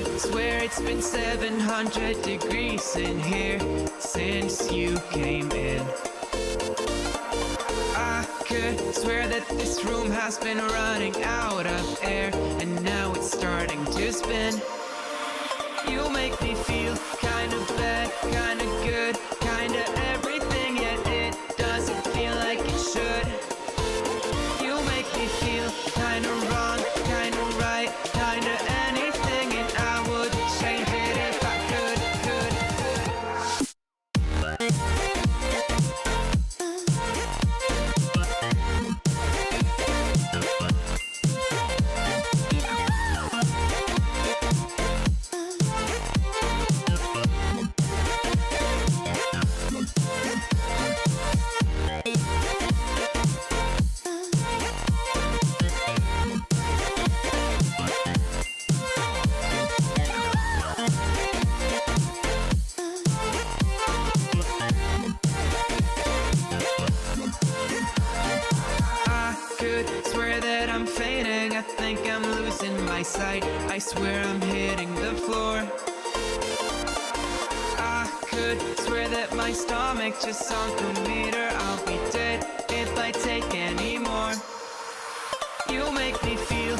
could swear it's been 700 degrees in here since you came in. I could swear that this room has been running out of air, and now it's starting to spin. You make me feel kinda bad, kinda good, kinda everything, yet it doesn't feel like it should. You make me feel kinda wrong, kinda right, kinda anything, and I would change it if I could. I think I'm losing my sight. I swear I'm hitting the floor. I could swear that my stomach just sunk a meter. I'll be dead if I take any more. You make me feel